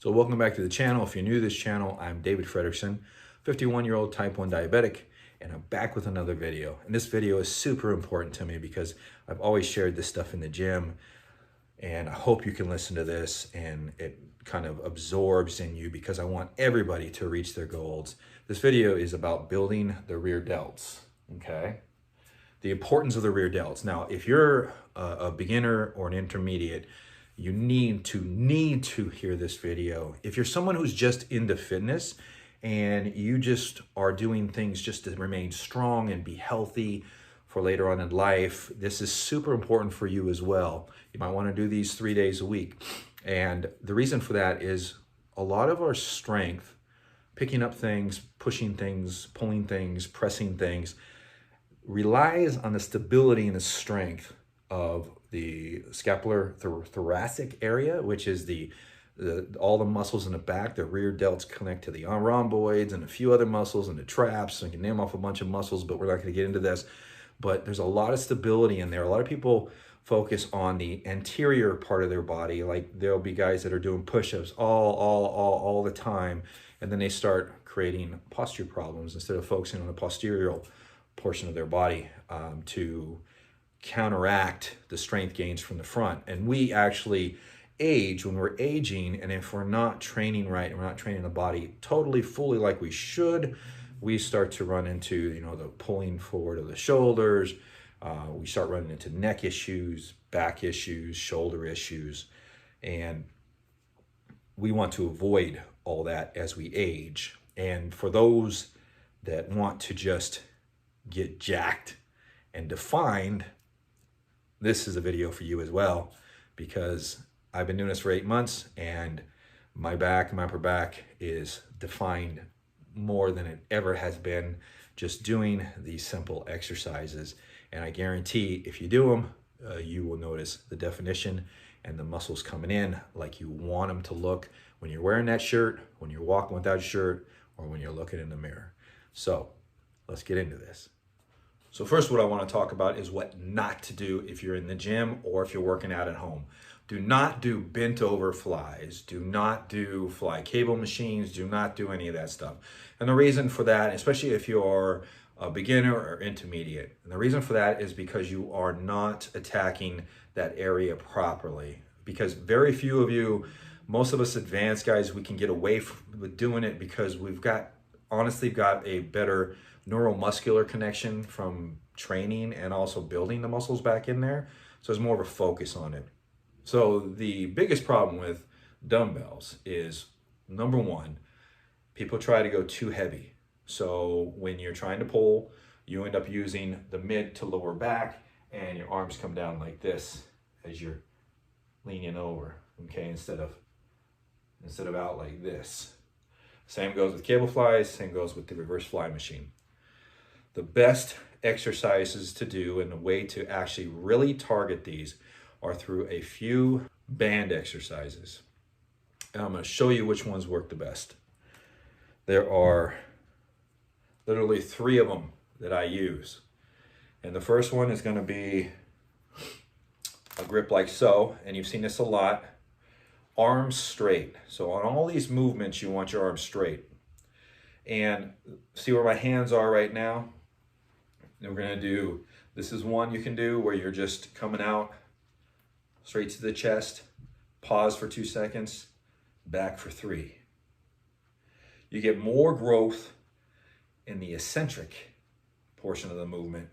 So welcome back to the channel. If you're new to this channel, I'm David Frederickson, 51-year-old type 1 diabetic, and I'm back with another video. And this video is super important to me because I've always shared this stuff in the gym, and I hope you can listen to this and it kind of absorbs in you because I want everybody to reach their goals. This video is about building the rear delts, okay? The importance of the rear delts. Now, if you're a beginner or an intermediate, you need to hear this video. If you're someone who's just into fitness and you just are doing things just to remain strong and be healthy for later on in life, this is super important for you as well. You might want to do these 3 days a week. And the reason for that is a lot of our strength, picking up things, pushing things, pulling things, pressing things, relies on the stability and the strength of the scapular thoracic area, which is all the muscles in the back. The rear delts connect to the rhomboids and a few other muscles and the traps. So I can name off a bunch of muscles, but we're not going to get into this. But there's a lot of stability in there. A lot of people focus on the anterior part of their body. Like there'll be guys that are doing push-ups all the time, and then they start creating posture problems instead of focusing on the posterior portion of their body to counteract the strength gains from the front. And we actually age when we're aging, and if we're not training right and we're not training the body totally fully like we should, we start to run into the pulling forward of the shoulders. We start running into neck issues, back issues, shoulder issues, and we want to avoid all that as we age. And for those that want to just get jacked and defined, this is a video for you as well, because I've been doing this for 8 months and my upper back is defined more than it ever has been just doing these simple exercises. And I guarantee if you do them, you will notice the definition and the muscles coming in like you want them to look when you're wearing that shirt, when you're walking without a shirt, or when you're looking in the mirror. So let's get into this. So first, what I want to talk about is what not to do if you're in the gym or if you're working out at home. Do not do bent over flies. Do not do fly cable machines. Do not do any of that stuff. And the reason for that, especially if you're a beginner or intermediate, and the reason for that is because you are not attacking that area properly. Because very few of you, most of us advanced guys, we can get away with doing it because we've honestly got a better neuromuscular connection from training and also building the muscles back in there. So there's more of a focus on it. So the biggest problem with dumbbells is, number one, people try to go too heavy. So when you're trying to pull, you end up using the mid to lower back and your arms come down like this as you're leaning over, okay, instead of out like this. Same goes with cable flies, same goes with the reverse fly machine. The best exercises to do and the way to actually really target these are through a few band exercises. And I'm going to show you which ones work the best. There are literally 3 of them that I use. And the first one is going to be a grip like so, and you've seen this a lot. Arms straight. So on all these movements, you want your arms straight. And see where my hands are right now? And we're going to do, this is one you can do where you're just coming out straight to the chest, pause for 2 seconds, back for 3. You get more growth in the eccentric portion of the movement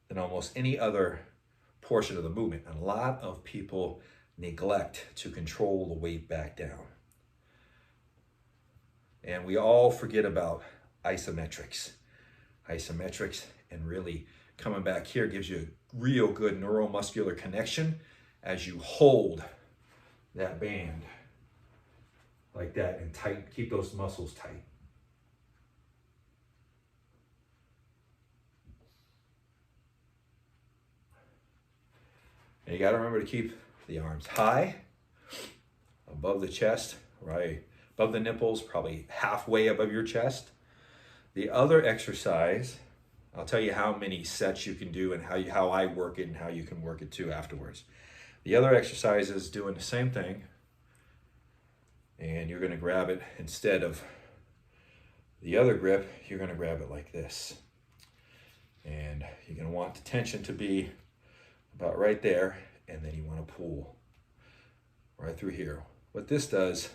than almost any other portion of the movement. And a lot of people neglect to control the weight back down. And we all forget about isometrics. Isometrics, and really coming back here gives you a real good neuromuscular connection as you hold that band like that and tight, keep those muscles tight. And you got to remember to keep the arms high, above the chest, right above the nipples, probably halfway above your chest. The other exercise, I'll tell you how many sets you can do and how I work it and how you can work it too afterwards. The other exercise is doing the same thing, And you're gonna grab it instead of the other grip, you're gonna grab it like this. And you're gonna want the tension to be about right there, and then you wanna pull right through here. What this does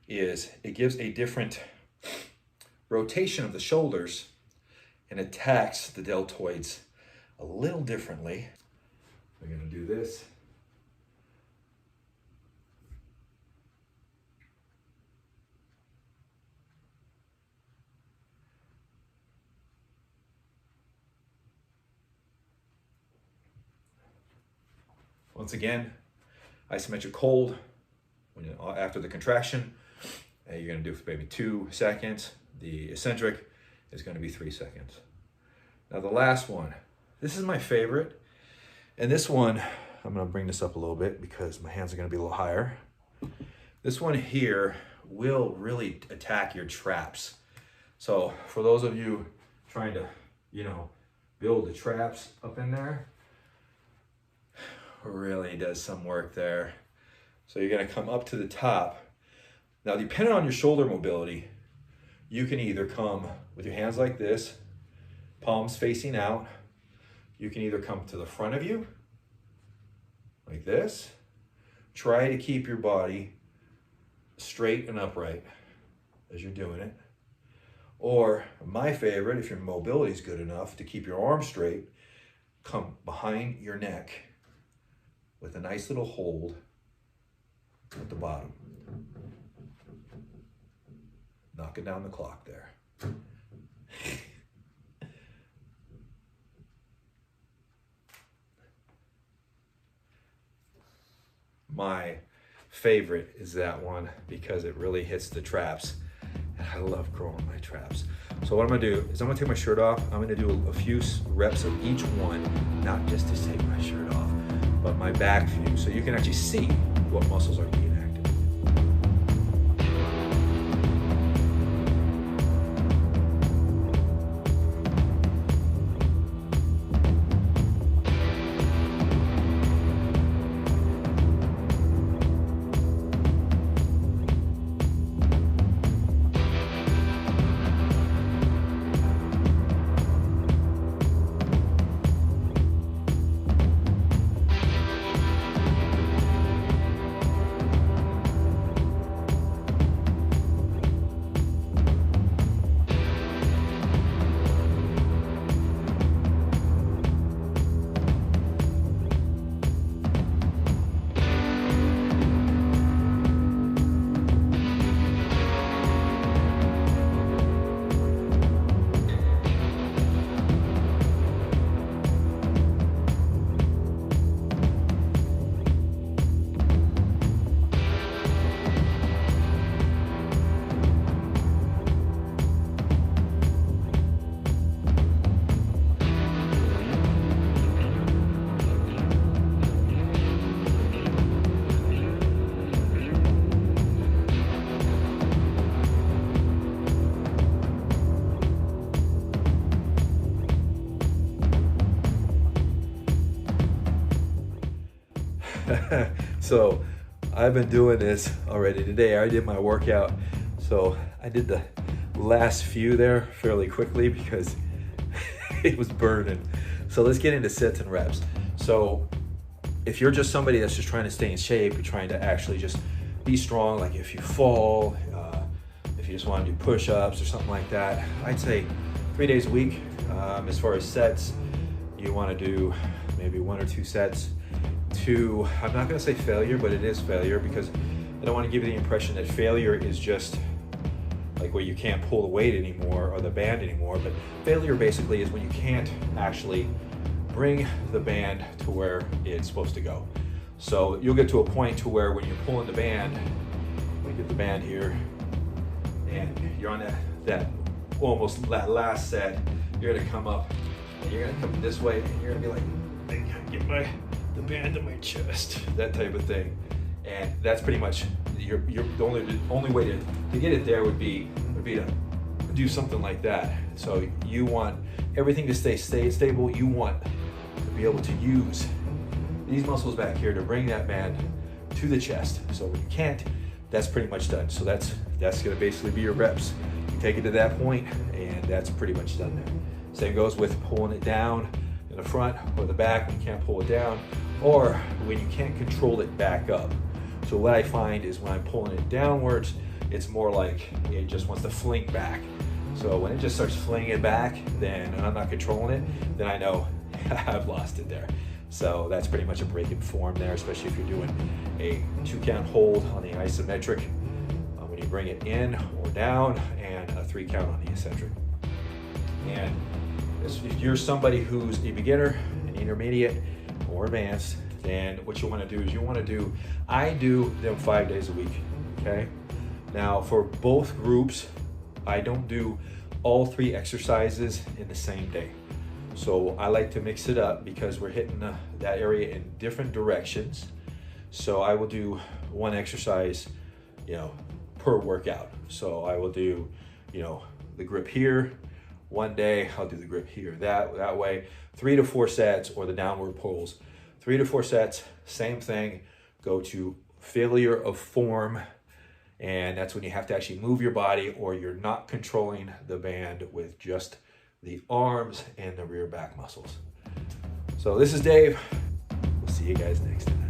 is it gives a different rotation of the shoulders and attacks the deltoids a little differently. We're gonna do this. Once again, isometric hold after the contraction. You're going to do for maybe 2 seconds. The eccentric is going to be 3 seconds. Now the last one, this is my favorite. And this one, I'm going to bring this up a little bit because my hands are going to be a little higher. This one here will really attack your traps. So for those of you trying to, build the traps up in there, really does some work there. So you're going to come up to the top. Now, depending on your shoulder mobility, you can either come with your hands like this, palms facing out. You can either come to the front of you, like this. Try to keep your body straight and upright as you're doing it. Or my favorite, if your mobility is good enough to keep your arms straight, come behind your neck with a nice little hold at the bottom. Knocking down the clock there. My favorite is that one because it really hits the traps. And I love growing my traps. So what I'm gonna do is I'm gonna take my shirt off. I'm gonna do a few reps of each one, not just to take my shirt off, but my back view, so you can actually see what muscles are being active. So I've been doing this already today. I already did my workout. So I did the last few there fairly quickly because it was burning. So let's get into sets and reps. So if you're just somebody that's just trying to stay in shape, you're trying to actually just be strong, like if you fall, if you just want to do push-ups or something like that, I'd say 3 days a week. As far as sets, you want to do maybe 1 or 2 sets. I'm not going to say failure, but it is failure because I don't want to give you the impression that failure is just like where you can't pull the weight anymore or the band anymore. But failure basically is when you can't actually bring the band to where it's supposed to go. So you'll get to a point to where when you're pulling the band, we get the band here, and you're on that almost that last set, you're going to come up and you're going to come this way and you're going to be like, I gotta get the band to my chest, that type of thing. And that's pretty much the only way to get it there would be to do something like that. So you want everything to stay stable. You want to be able to use these muscles back here to bring that band to the chest. So when you can't, that's pretty much done. So that's gonna basically be your reps. You take it to that point, and that's pretty much done there. Same goes with pulling it down in the front or the back when you can't pull it down, or when you can't control it back up. So what I find is when I'm pulling it downwards, it's more like it just wants to fling back. So when it just starts flinging back, then, and I'm not controlling it, then I know I've lost it there. So that's pretty much a break in form there, especially if you're doing a 2-count hold on the isometric, when you bring it in or down, and a 3-count on the eccentric. And if you're somebody who's a beginner, an intermediate, or advanced, then what you want to do is I do them 5 days a week, okay? Now for both groups, I don't do all 3 exercises in the same day. So I like to mix it up because we're hitting that area in different directions. So I will do one exercise, per workout. So I will do, the grip here. One day I'll do the grip here. That way, 3 to 4 sets, or the downward pulls. 3 to 4 sets, same thing. Go to failure of form. And that's when you have to actually move your body, or you're not controlling the band with just the arms and the rear back muscles. So this is Dave. We'll see you guys next time.